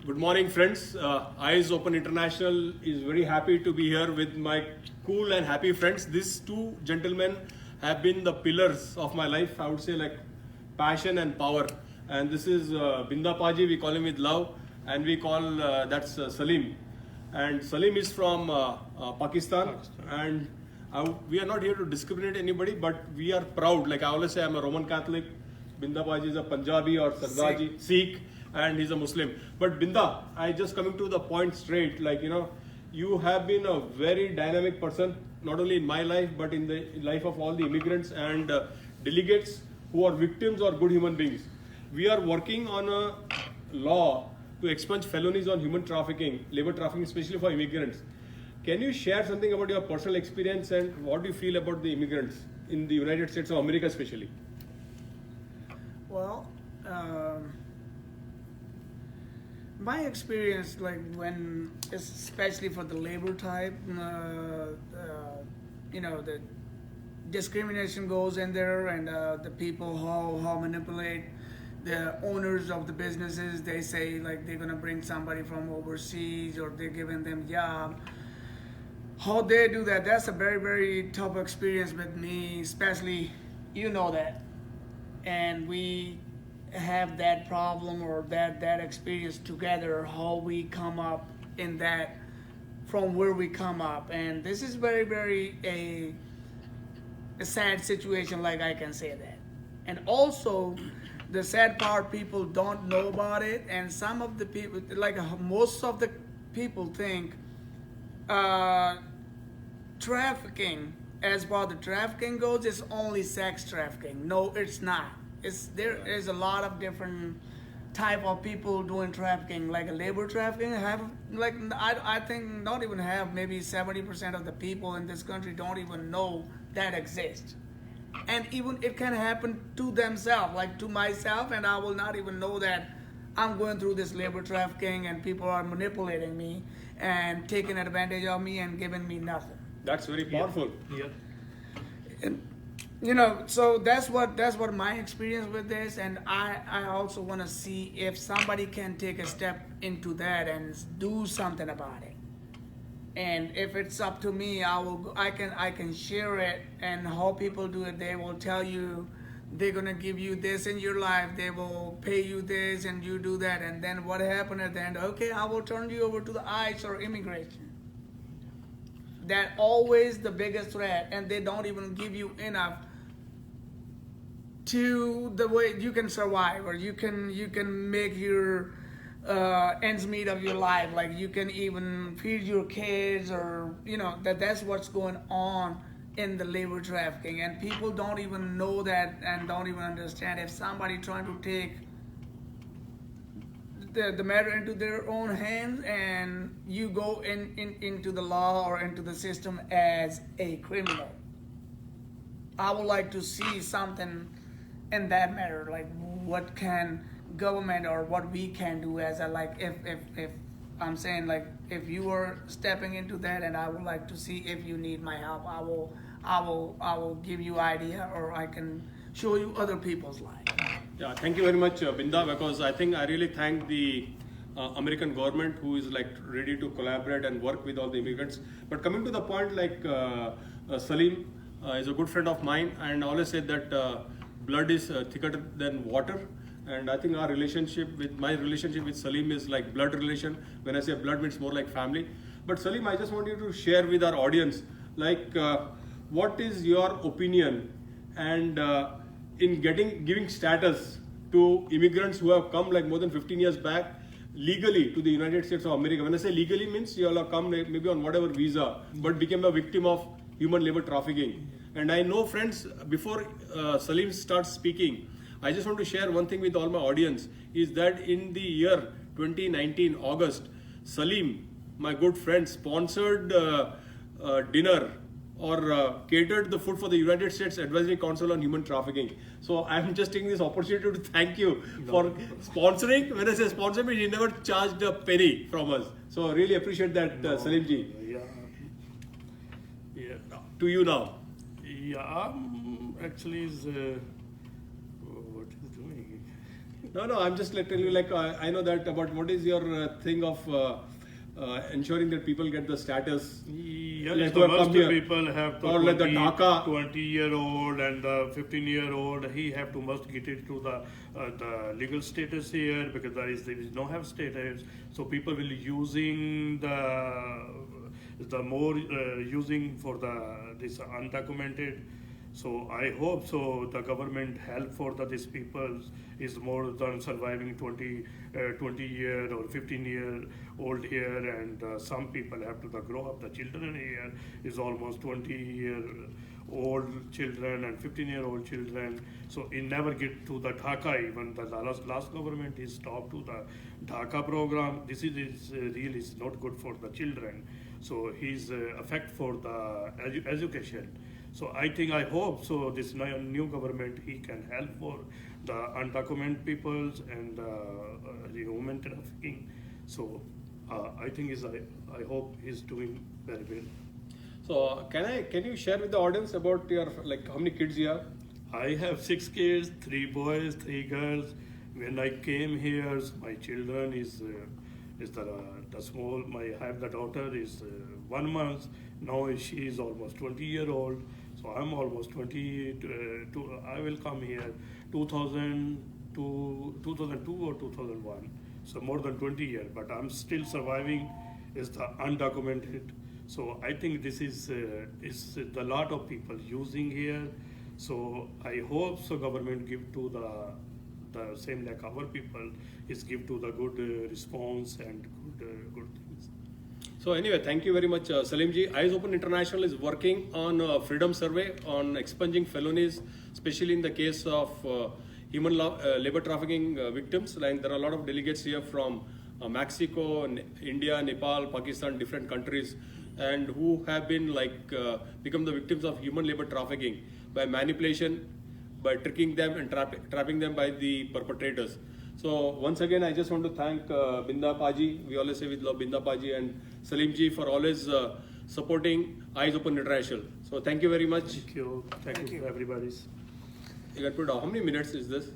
Good morning, friends. Eyes Open International is very happy to be here with my cool and happy friends. These two gentlemen have been the pillars of my life. I would say like passion and power. And this is Binda Paji. We call him with love, and we call that's Salim. And Salim is from Pakistan. And we are not here to discriminate anybody, but we are proud. Like I always say, I'm a Roman Catholic. Binda Paji is a Punjabi or Sardaji, Sikh, and he's a Muslim. But Binda, I just coming to the point straight, like, you have been a very dynamic person, not only in my life, but in the life of all the immigrants and delegates who are victims or good human beings. We are working on a law to expunge felonies on human trafficking, labor trafficking, especially for immigrants. Can you share something about your personal experience and what do you feel about the immigrants in the United States of America especially? Well, my experience, like when, especially for the labor type, the discrimination goes in there, and the people how manipulate the owners of the businesses. They say like they're gonna bring somebody from overseas, or they're giving them job. How they do that? That's a very, very tough experience with me, especially that. And we have that problem or that experience together, how we come up in that from where we come up. And this is very, very a sad situation, like I can say that. And also the sad part, people don't know about it, and some of the people, like most of the people think trafficking, as far as the trafficking goes, is only sex trafficking. No, it's not. There is a lot of different type of people doing trafficking, like a labor trafficking. I think not even have, maybe 70% of the people in this country don't even know that exists. And even it can happen to themselves, like to myself, and I will not even know that I'm going through this labor trafficking and people are manipulating me and taking advantage of me and giving me nothing. That's very powerful. Yeah. And, so that's what my experience with this, and I also want to see if somebody can take a step into that and do something about it. And if it's up to me, I can share it, and how people do it. They will tell you they're gonna give you this in your life. They will pay you this, and you do that. And then what happened at the end? Okay, I will turn you over to the ICE or immigration. That always the biggest threat, and they don't even give you enough to the way you can survive, or you can make your ends meet of your life. Like you can even feed your kids, or that's what's going on in the labor trafficking, and people don't even know that and don't even understand. If somebody trying to take the matter into their own hands, and you go into the law or into the system as a criminal, I would like to see something in that matter, like what can government or what we can do as a, like, if I'm saying, like, if you are stepping into that, and I would like to see if you need my help, I will give you idea, or I can show you other people's life. Yeah, thank you very much, Binda, because I really thank the American government, who is like ready to collaborate and work with all the immigrants. But coming to the point, like Salim is a good friend of mine, and I always said that blood is thicker than water. And I think my relationship with Salim is like blood relation. When I say blood, means more like family. But Salim, I just want you to share with our audience, like, what is your opinion and in giving status to immigrants who have come like more than 15 years back legally to the United States of America. When I say legally, means you all have come maybe on whatever visa, but became a victim of human labor trafficking. And I know, friends, before Salim starts speaking, I just want to share one thing with all my audience, is that in the year 2019, August, Salim, my good friend, sponsored dinner or catered the food for the United States Advisory Council on Human Trafficking. So I'm just taking this opportunity to thank you for sponsoring. When I say sponsor, means he never charged a penny from us. So I really appreciate that, Salim ji. Yeah. To you now. Yeah, actually is what is doing. No, I'm just like telling you, like, I know that about what is your thing of ensuring that people get the status. Yeah, Like so who have most come here. people have to Or like the Dhaka. 20-year-old and the 15-year-old. He have to must get it to the legal status here because there is no have status. So people will using the more using for this undocumented. So I hope so the government help for these people is more than surviving 20-year or 15-year-old here, and some people have to grow up. The children here is almost 20-year-old children and 15-year-old children. So it never get to the Dhaka. Even the last government is stopped to the Dhaka program. This is really is not good for the children. So his effect for the education. So I hope so this new government he can help for the undocumented peoples and the human trafficking. So I hope he's doing very well. So can you share with the audience about your, like, how many kids you have? I have 6 kids, 3 boys, 3 girls. When I came here, my children is the small. I have the daughter is 1 month. Now she is almost 20-year-old. So I'm almost 22. I will come here 2002 or 2001. So more than 20 years. But I'm still surviving is the undocumented. So I think this is the lot of people using here. So I hope so government give to the same like our people is give to the good response and good things. So anyway, thank you very much, Salim ji. Eyes Open International is working on a freedom survey on expunging felonies, especially in the case of human labor trafficking victims. Like there are a lot of delegates here from Mexico, India, Nepal, Pakistan, different countries, and who have been become the victims of human labor trafficking by manipulation, by tricking them and trapping them by the perpetrators. So once again, I just want to thank Binda Paji. We always say with love Binda Paji and Salim ji for always supporting Eyes Open International. So thank you very much. Thank you everybody. You can put how many minutes is this?